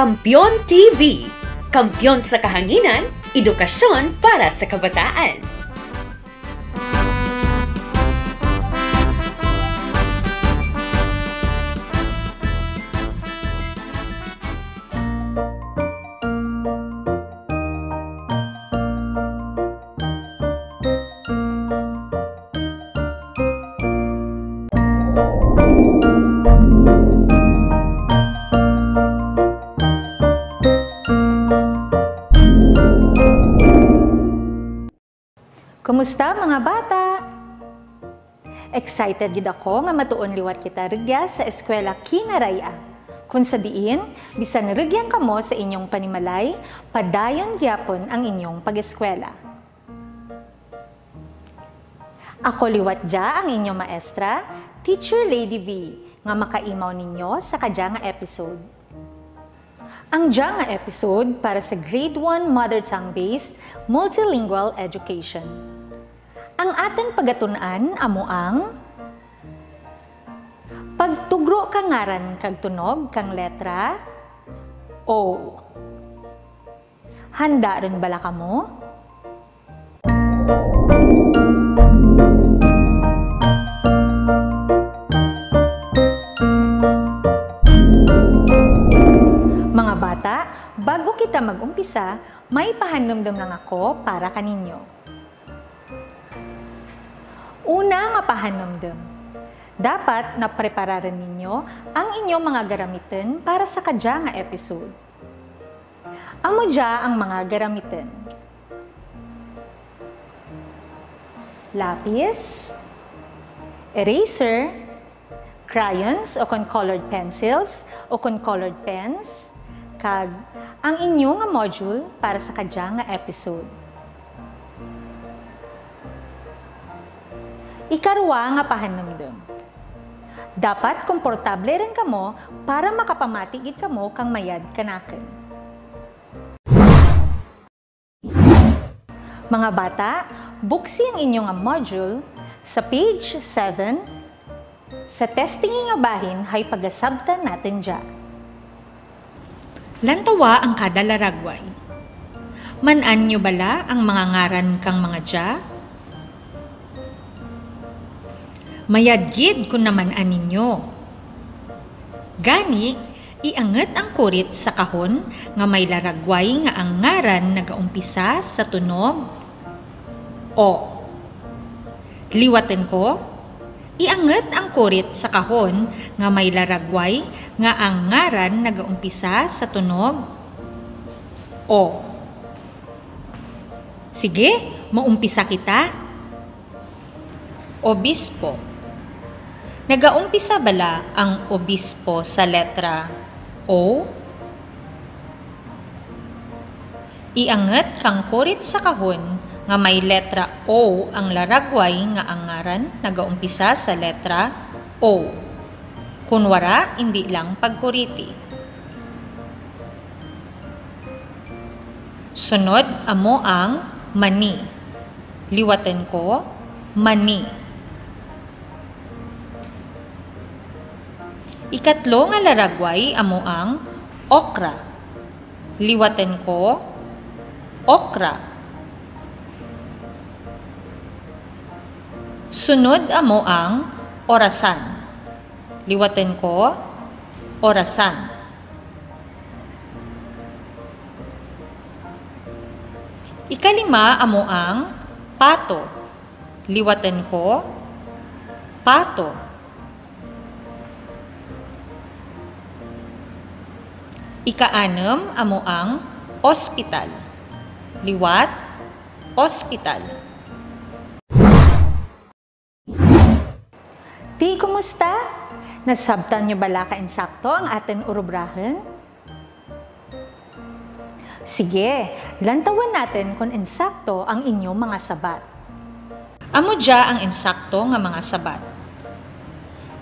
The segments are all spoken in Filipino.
Kampiyon TV. Kampiyon sa kahanginan, edukasyon para sa kabataan. Kumusta mga bata? Excited gid ako nga matuon liwat kita regya sa eskwela Kinaraya. Kung sabihin, bisan regyan kamo sa inyong panimalay, padayon gyapon ang inyong pag-eskwela. Ako liwat dya ang inyong maestra, Teacher Lady V, nga makaimaw ninyo sa kadya nga episode. Ang dya nga episode para sa Grade 1 Mother Tongue-based Multilingual Education. Ang aton pagatunan amo ang pagtugro kang ngaran kag tunog kang letra O. Handa rin bala kamo? Mga bata, bago kita mag-umpisa, may pahanumdum lang ako para kaninyo. Una nga pahanumdum. Dapat naprepararan ninyo ang inyong mga garamitin para sa kadya nga episode. Amo dya ang mga garamitin. Lapis, eraser, crayons o colored pencils o colored pens, kag ang inyong nga module para sa kadya nga episode. Ikarwa nga pahanumdum. Dapat komportable rin kamo para makapamatigid kamo kang mayad kanaken. Mga bata, buksi ang inyong module sa page 7. Sa testing nga bahin, hay pagasabtan natin dya. Lantawa ang kada laragway. Manan nyo bala ang mga ngaran kang mga dya? Mayadgid kung naman aninyo. Gani, ianget ang kurit sa kahon nga may laragway nga ang ngaran nagaumpisa sa tunog O. Liwaten ko, ianget ang kurit sa kahon nga may laragway nga ang ngaran nagaumpisa sa tunog O. Sige, maumpisa kita. Obispo. Nagaumpisa bala ang obispo sa letra O? Ianget kang kurit sa kahon nga may letra O ang laragway nga ang ngaran nagaumpisa sa letra O. Kunwara, hindi lang pagkuriti. Sunod amo ang mani. Liwaten ko, mani. Ikatlo nga laragway amo ang okra. Liwaten ko, okra. Sunod amo ang orasan. Liwaten ko, orasan. Ikalima amo ang pato. Liwaten ko, pato. Ikaanem amo ang ospital. Liwat, ospital. Ti, kumusta? Nasabtan nyo bala ka insakto ang ating urubrahan? Sige, lantawan natin kung insakto ang inyong mga sabat. Amo dya ang insakto nga mga sabat.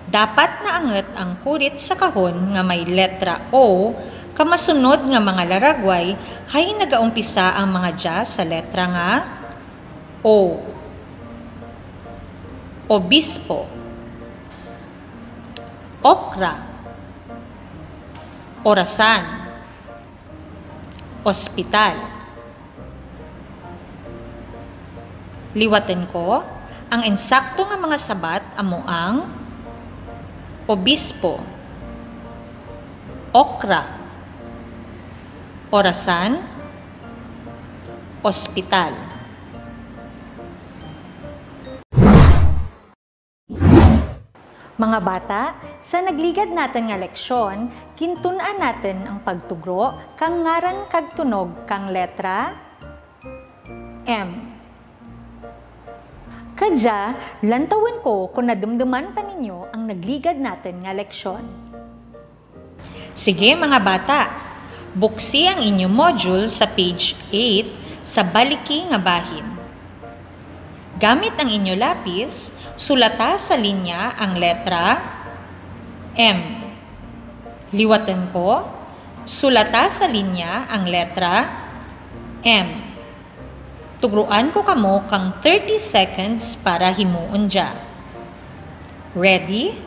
Dapat naanget ang kurit sa kahon nga may letra O, kamasunod nga mga laragway, hay nagaumpisa ang mga dya sa letra nga O. Obispo, okra, orasan, ospital. Liwaten ko, ang insakto nga mga sabat amo ang obispo, okra, orasan, ospital. Mga bata, sa nagligad natin nga leksyon, kintun-an natin ang pagtugro kang ngaran kag tunog kang letra M. Kadya, lantawin ko kung nadumduman pa ninyo ang nagligad natin nga leksyon. Sige mga bata, buksi ang inyong module sa page 8 sa baliki nga bahin. Gamit ang inyong lapis, sulata sa linya ang letra M. Liwatan ko, sulata sa linya ang letra M. Tugruan ko kamo kang 30 seconds para himuon dya. Ready?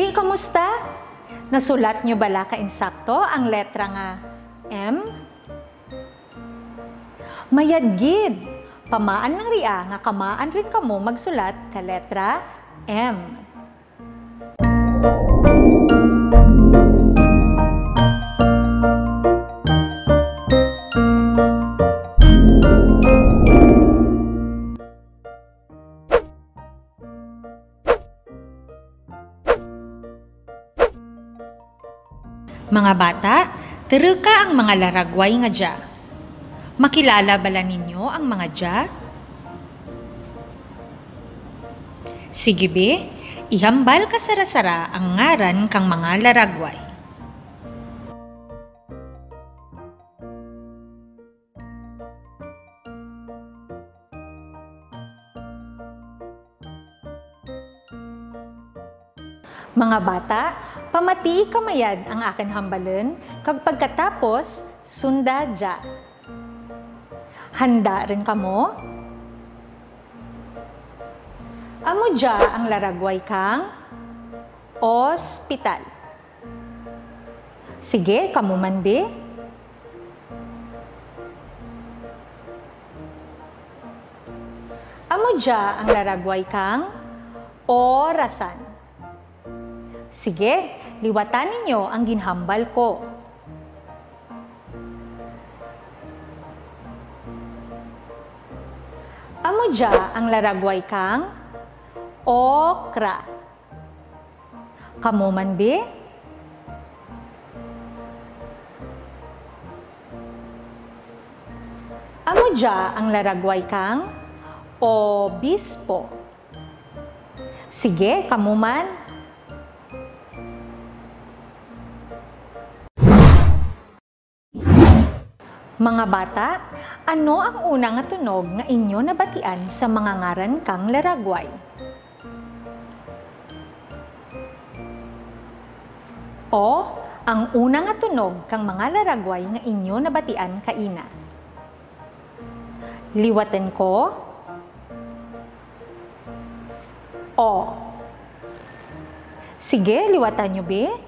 Kamusta? Nasulat nyo bala ka insakto ang letra nga M? Mayadgid, pamaan ng ria nga kamaan rin kamo magsulat ka letra M. Mga bata, tereka ang mga laragway nga dya. Makilala bala ninyo ang mga dya? Sige be, ihambal ka sara-sara ang ngaran kang mga laragway. Mga bata, pamatii kamayad ang akin hambalin kag pagkatapos sunda dya. Handa rin kamo? Amo dya ang laragway kang ospital. Sige, kamo man be? Amo dya ang laragway kang orasan. Sige, liwatan ninyo ang ginhambal ko. Amo dya ang laragway kang okra. Kamo man be? Amo dya ang laragway kang obispo. Sige, kamo man? Mga bata, ano ang unang nga tunog nga inyo nabatian sa mga ngaran kang laragway? O, ang unang nga tunog kang mga laragway nga inyo nabatian kaina? Liwaten ko? O. Sige, liwatan nyo be?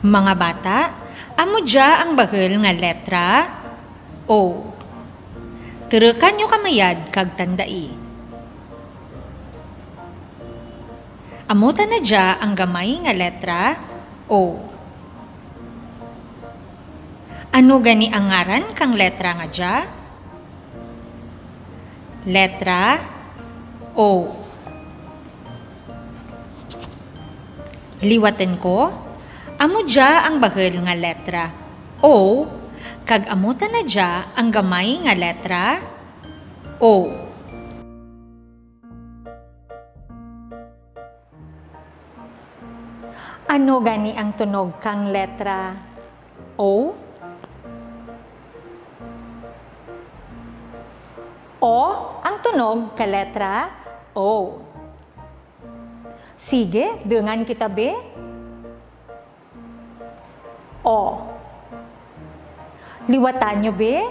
Mga bata, amo dya ang bahel nga letra O. Terekan nyo kamayad kag tandai. Amutan na dya ang gamay nga letra O. Ano gani ang ngaran kang letra nga dya? Letra O. Liwaten ko? Amo dya ang bahel nga letra O, kag amutan na dya ang gamay nga letra O. Ano gani ang tunog kang letra O? O ang tunog ka letra O. Sige, dengan kita be. O. Liwatan nyo be.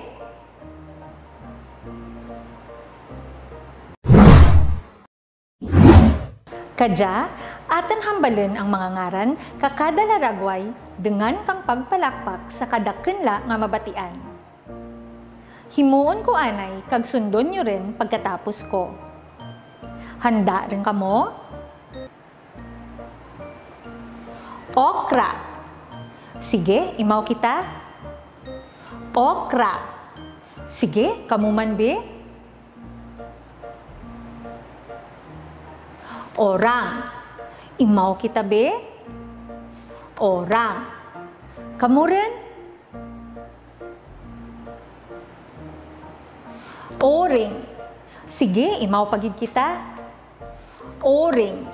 Kadya, atan hambalin ang mga ngaran kakada laragway dengan kang pagpalakpak sa kadakenla nga mabatian. Himuon ko anay kag sundon nyo rin pagkatapos ko. Handa rin kamo? Okra. Sige, imaw kita. Okra. Sige, kamuman be. Orang. Imaw kita be. Orang. Kamu rin? Oring. Sige, imaw pagid kita. Oring.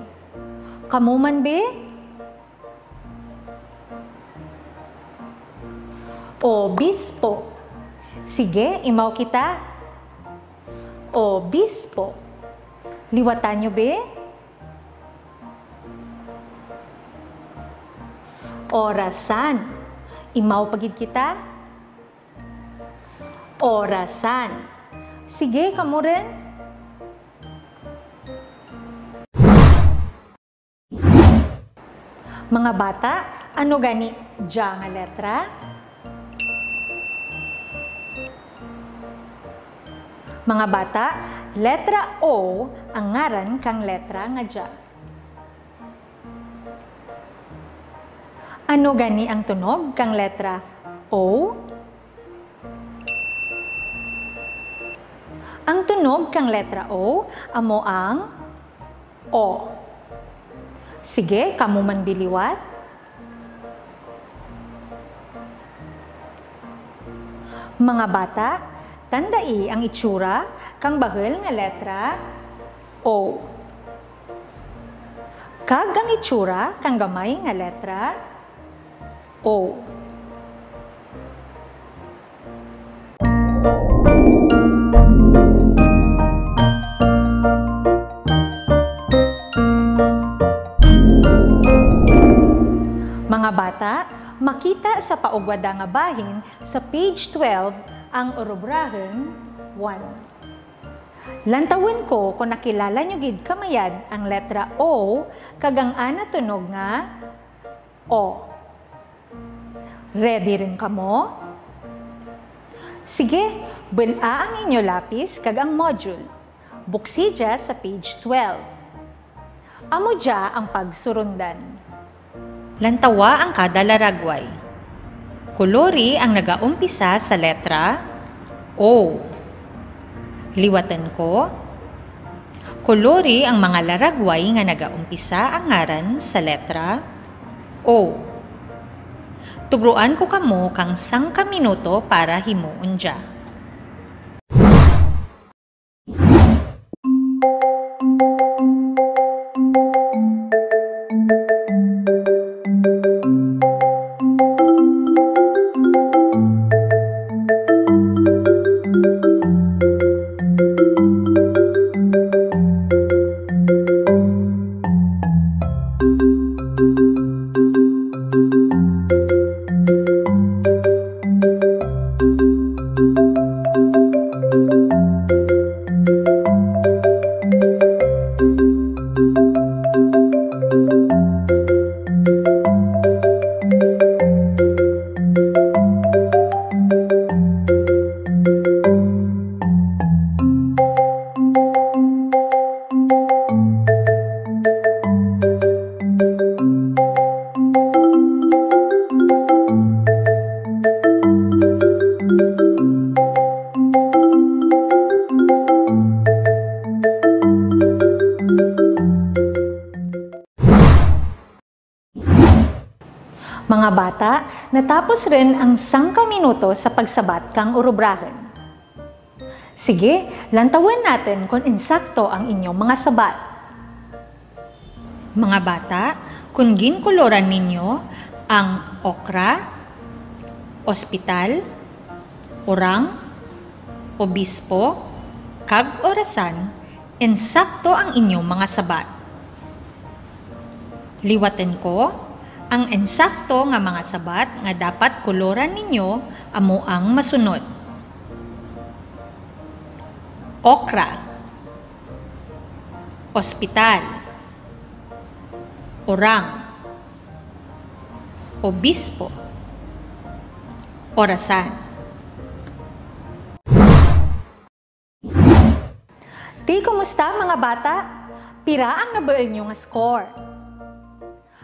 Kamu man be? Obispo. Sige, imaw kita. Obispo. Liwatan nyo be? Orasan. Imaw pagid kita. Orasan. Sige, kamu rin? Mga bata, ano gani dya nga letra? Mga bata, letra O ang ngaran kang letra nga dya. Ano gani ang tunog kang letra O? Ang tunog kang letra O, amo ang O. Sige, kamu man biliwat. Mga bata, tandai ang itsura kang bahel nga letra O. Kag ang itsura kang gamay nga letra O. Mga bata, makita sa paugwada nga bahin sa page 12 ang orobrahen 1. Lantawin ko kung nakilala nyo gid kamayad ang letra O kagang ana tunog nga O. Ready rin kamo? Sige, bula ang inyo lapis kag ang module. Buksi dya sa page 12. Amo dya ang pagsurundan. Lantawa ang kada laragway. Kolori ang nagaumpisa sa letra O. Liwatan ko. Kolori ang mga laragway nga nagaumpisa ang ngaran sa letra O. Tugruan ko kamo kang 5 minuto para himuon dya. Mga bata, natapos rin ang 5 minuto sa pagsabat kang orobrahen. Sige, lantawin natin kung insakto ang inyong mga sabat. Mga bata, kung ginkoloran ninyo ang okra, ospital, urang, obispo, kag orasan, ensakto ang inyong mga sabat. Liwaten ko, ang ensakto nga mga sabat nga dapat koloran ninyo amo ang masunod. Okra, ospital, urang, obispo, orasan. Ti, kumusta mga bata? Pira ang nabael nyo nga score?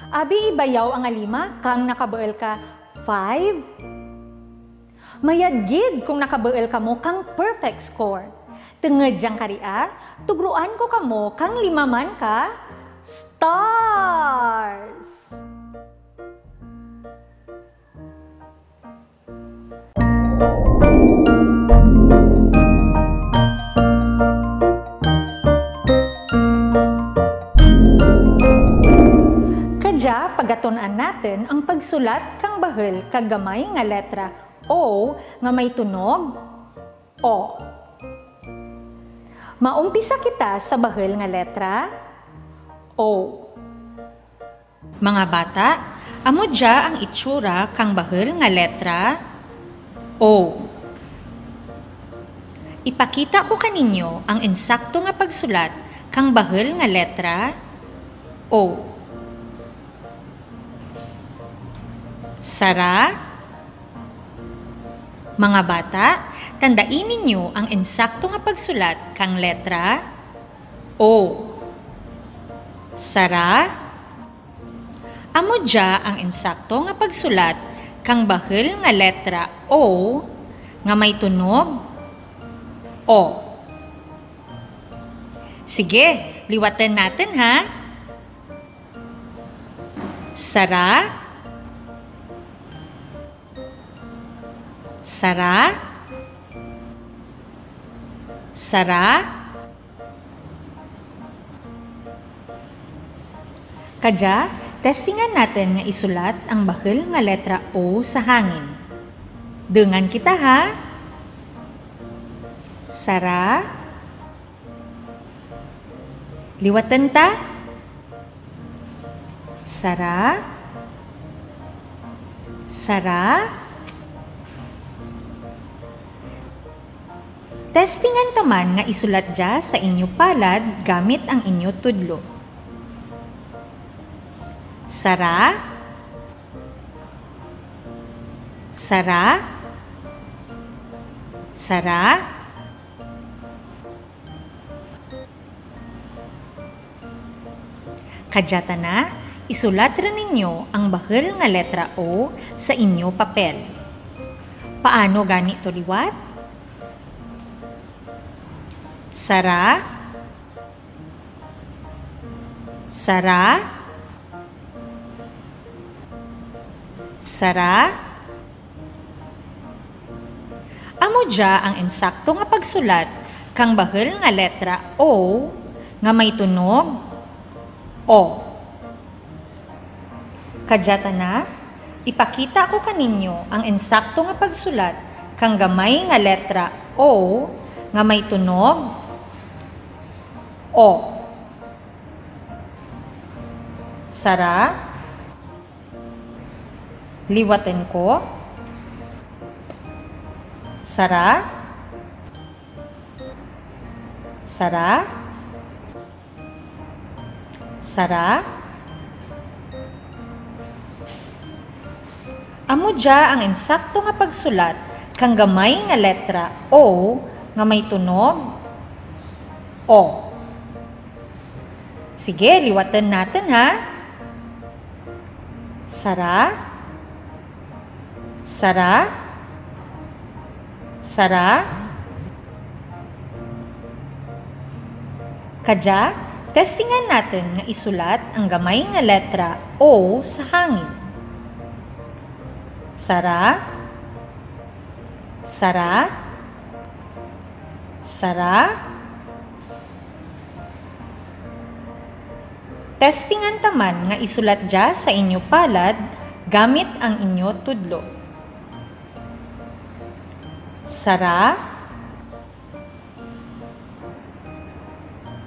Abi ibayaw ang 5 kang nakabael ka 5? Mayadgid kung nakabael ka mo kang perfect score. Tenged jang karia, tugruan ko kamo kang 5 man ka stars! Kadya pagatunan natin ang pagsulat kang bahel kag gamay nga letra O nga may tunog O. Maumpisa kita sa bahel nga letra O. Mga bata, amo dya ang itsura kang bahel nga letra O. Ipakita ko kaninyo ang ensakto nga pagsulat kang bahel nga letra O. Sara. Mga bata, tandain ninyo ang ensakto nga pagsulat kang letra O. Sara. Amo dya ang ensakto nga pagsulat kang bahel nga letra O nga may tunog O. Sige, liwatan natin ha. Sara. Sara. Sara. Kadya, testingan natin nga isulat ang bahel nga letra O sa hangin. Dengan kita ha. Sara. Liwatan ta. Sara. Sara. Testingan taman nga isulat dya sa inyo palad gamit ang inyo tudlo. Sara. Sara. Sara. Kadyata na, isulat rin ninyo ang bahel nga letra O sa inyo papel. Paano gani ito liwat? Sara. Sara. Sara. Amo dya ang ensakto nga pagsulat kang bahel nga letra O nga may tunog O. Kadyata na, ipakita ko kaninyo ang ensakto nga pagsulat kang gamay nga letra O nga may tunog O. Sara. Liwaten ko. Sara. Sara. Sara. Amo dya ang ensakto nga pagsulat kang gamay nga letra O nga may tunog O. Sige, liwatan natin ha. Sara. Sara. Sara. Kadya, testingan natin nga isulat ang gamay nga letra O sa hangin. Sara. Sara. Sara. Testingan taman nga isulat dya sa inyo palad gamit ang inyo tudlo. Sara,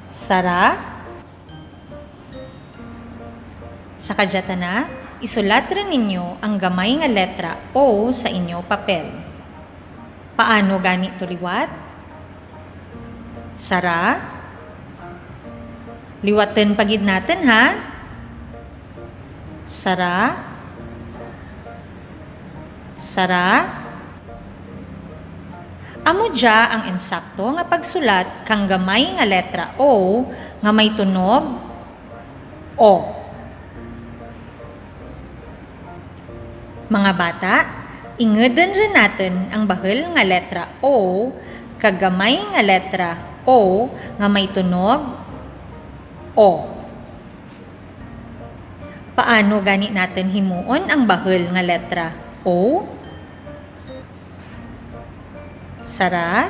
sara. Sa kadyata na, isulat rin ninyo ang gamay nga letra O sa inyo papel. Paano ganito liwat? Sara. Liwaten pagid natin ha. Sara. Sara. Amo dya ang insakto nga pagsulat kang gamay nga letra O nga may tunog O. Mga bata, ingeden rin natin ang bahel nga letra O kag gamay nga letra O nga may tunog O. Paano gani natin himuon ang bahel nga letra O? Sara.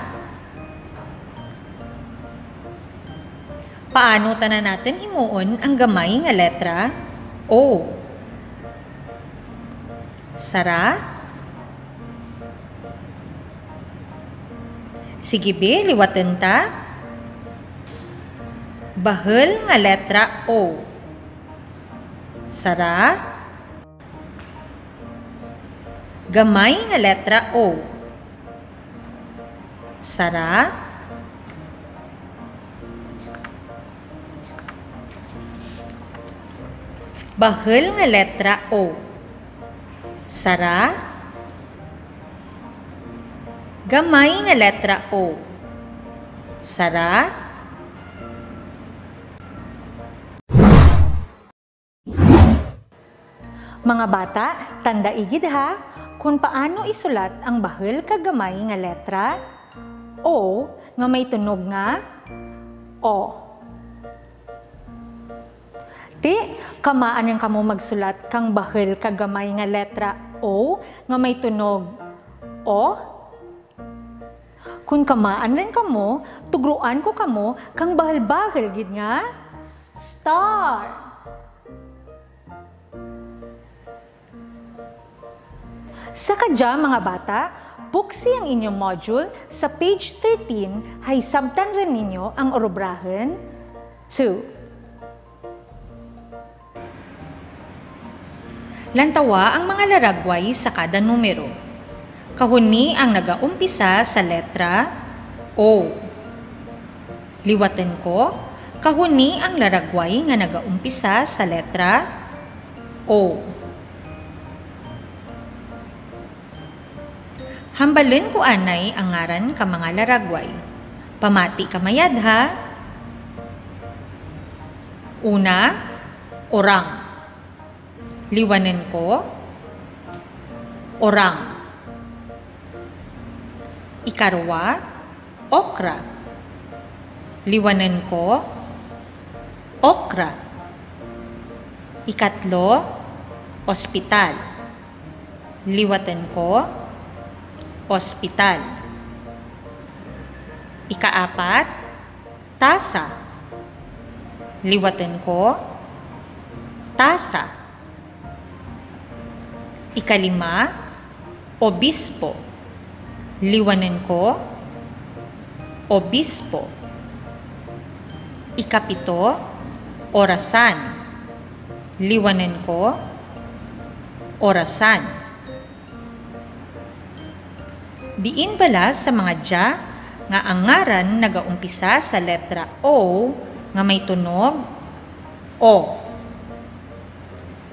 Paano tanan natin himuon ang gamay nga letra O? Sara. Sige be, liwaten ta. Bahel nga letra O. Sara. Gamay nga letra O. Sara. Bahel nga letra O. Sara. Gamay nga letra O. Sara. Mga bata, tanda igid ha kung paano isulat ang bahel kagamay nga letra O nga may tunog nga O. Ti, kamaan yang kamo magsulat kang bahel kagamay nga letra O nga may tunog O? Kung kamaan rin kamo, tugruan ko kamo kang bahel-bahel gid nga star. Sa kadya mga bata, buksi ang inyong module sa page 13 hay sabtan rin ninyo ang orobrahen 2. Lantawa ang mga laragway sa kada numero. Kahuni ang nagaumpisa sa letra O. Liwaten ko, kahuni ang laragway nga nagaumpisa sa letra O. Hambalin ko anay ang ngaran ka mga laragway. Pamati kamayad ha. Una, orang. Liwanen ko, orang. Ikarwa, okra. Liwanen ko, okra. Ikatlo, ospital. Liwaten ko, ospital. Ikaapat, tasa. Liwaten ko, tasa. Ikalima, obispo. Liwanen ko, obispo. Ikapito, orasan. Liwanen ko, orasan. Diin bala sa mga dya nga ang ngaran nagaumpisa sa letra O nga may tunog O.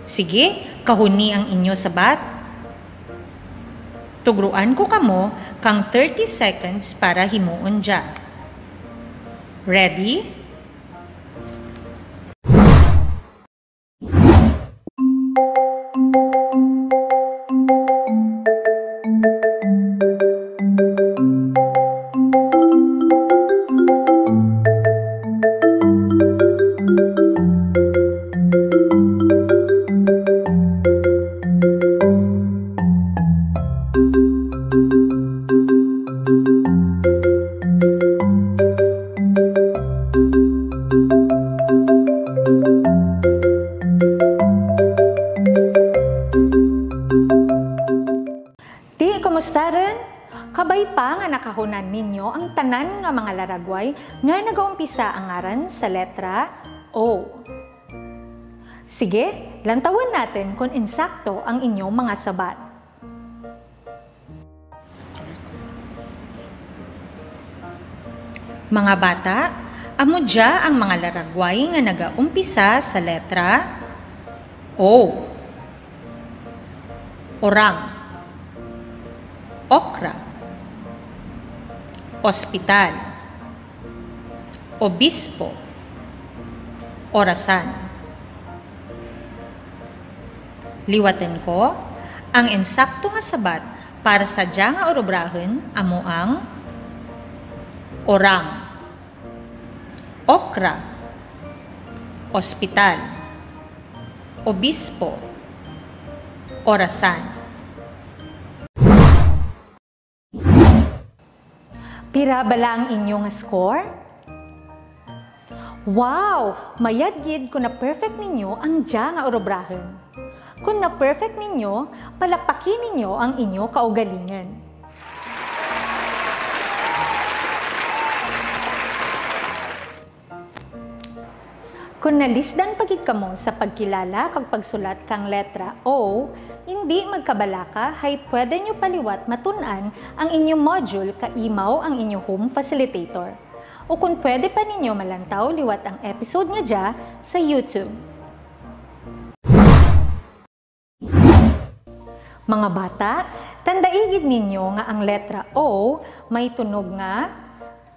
Sige, kahuni ang inyo sabat. Tugruan ko kamo kang 30 seconds para himuon dya. Ready? Kumusta rin? Kabay pa nga nakahunan ninyo ang tanan nga mga laragway nga nagaumpisa ang ngaran sa letra O. Sige, lantawan natin kung insakto ang inyong mga sabat. Mga bata, amo dya ang mga laragway nga nagaumpisa sa letra O. Orang, okra, ospital, obispo, orasan. Liwaten ko, ang insakto nga sabat para sa dya nga orobrahen amo ang orang, okra, ospital, obispo, orasan. Pira bala ang inyong score? Wow! Mayad gid kung na-perfect ninyo ang dya nga orobrahen. Kung na-perfect ninyo, palakpakin ninyo ang inyo kaugalingan. Kung nalisdan pagid kamo sa pagkilala kag pagsulat kang letra O, hindi magkabalaka hay pwede nyo paliwat matun-an ang inyong module kaimaw ang inyong home facilitator. O kung pwede pa ninyo malantaw liwat ang episode nga dya sa YouTube. Mga bata, tandaigid ninyo nga ang letra O may tunog nga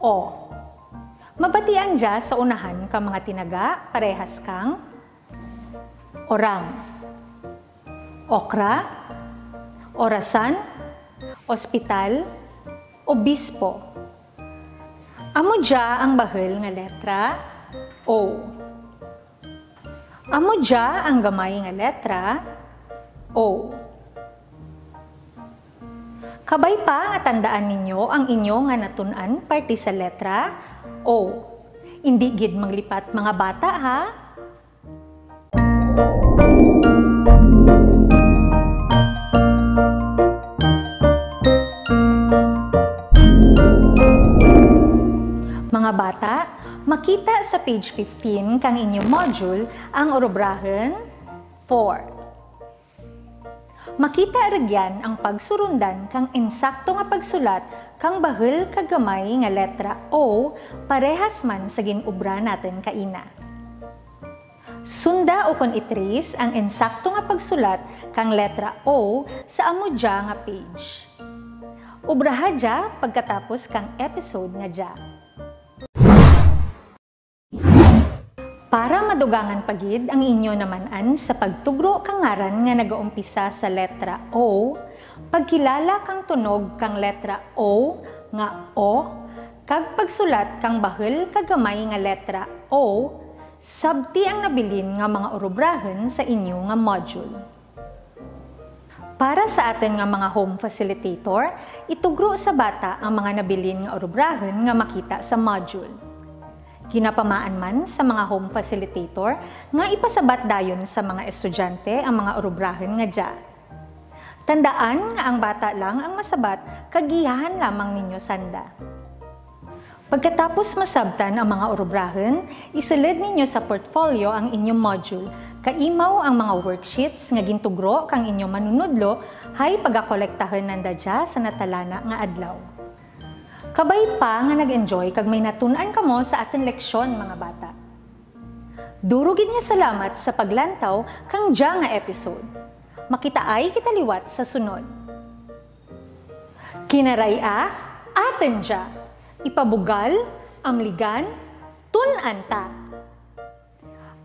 O. Mabatian dya sa unahan ka mga tinaga, parehas kang orang, okra, orasan, ospital, obispo. Amo dya ang bahel nga letra O. Amo dya ang gamay nga letra O. Kabay pa nga tandaan ninyo ang inyo nga natun-an parte sa letra O. Hindi gid manglipat mga bata ha? Mga bata, makita sa page 15 kang inyong module ang orobrahen 4. Makita regyan ang pagsurundan kang insakto nga pagsulat kang bahel kagamay nga letra O parehas man sa ginubra natin kaina. Sunda o kon itrace ang insakto nga pagsulat kang letra O sa amo dya nga page. Ubraha dya pagkatapos kang episode nga dya. Para madugangan pagid ang inyo namanan sa pagtugro kang ngaran nga nagaumpisa sa letra O, pagkilala kang tunog kang letra O nga O, kag pagsulat kang bahel kagamay nga letra O, sabti ang nabilin nga mga orobrahen sa inyo nga module. Para sa atin nga mga home facilitator, itugro sa bata ang mga nabilin nga orobrahen nga makita sa module. Ginapamaan man sa mga home facilitator nga ipasabat dayon sa mga estudyante ang mga orobrahen nga dya. Tandaan nga ang bata lang ang masabat, kagiyahan lamang ninyo sanda. Pagkatapos masabtan ang mga orobrahen, isilid ninyo sa portfolio ang inyong module. Kaimaw ang mga worksheets nga gintugro kang inyong manunudlo hay pagakolektahan nanda dya sa natalana nga adlaw. Kabay pa nga nag-enjoy kag may natunan kamo sa ating leksyon mga bata. Durugin nga salamat sa paglantaw kang dya nga episode. Makitaay kita liwat sa sunod. Kinaraya, aten dya. Ipabugal, amligan, tun-anta.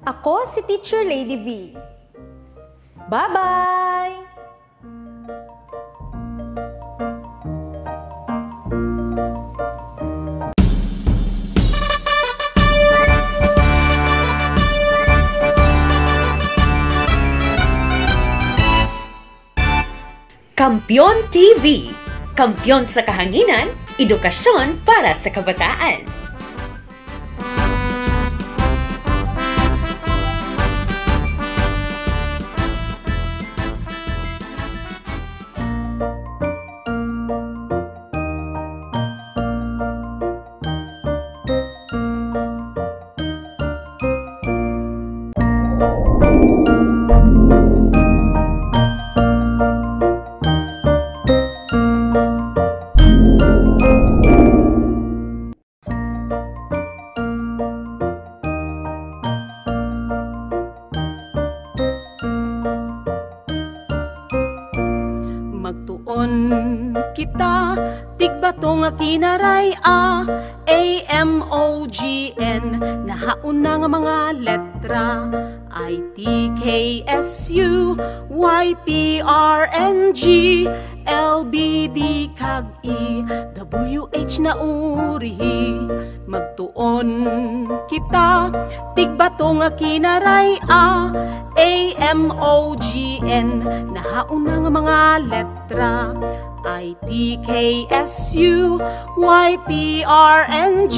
Ako si Teacher Lady V. Bye-bye! Kampiyon TV, kampiyon sa kahanginan, edukasyon para sa kabataan. Magtuon kita, tigbato nga kinaray A-M-O-G-N. Nahaon na nga mga letra I-T-K-S-U, Y-P-R-N-G, L-B-D kag E, W-H na urihi. Magtuon kita, tigbato nga kinaray A-M-O-G-N. Nahaon na nga mga letra I-T-K-S-U, Y-P-R-N-G,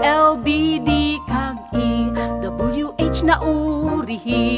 L-B-D kag E, W-H na urihi.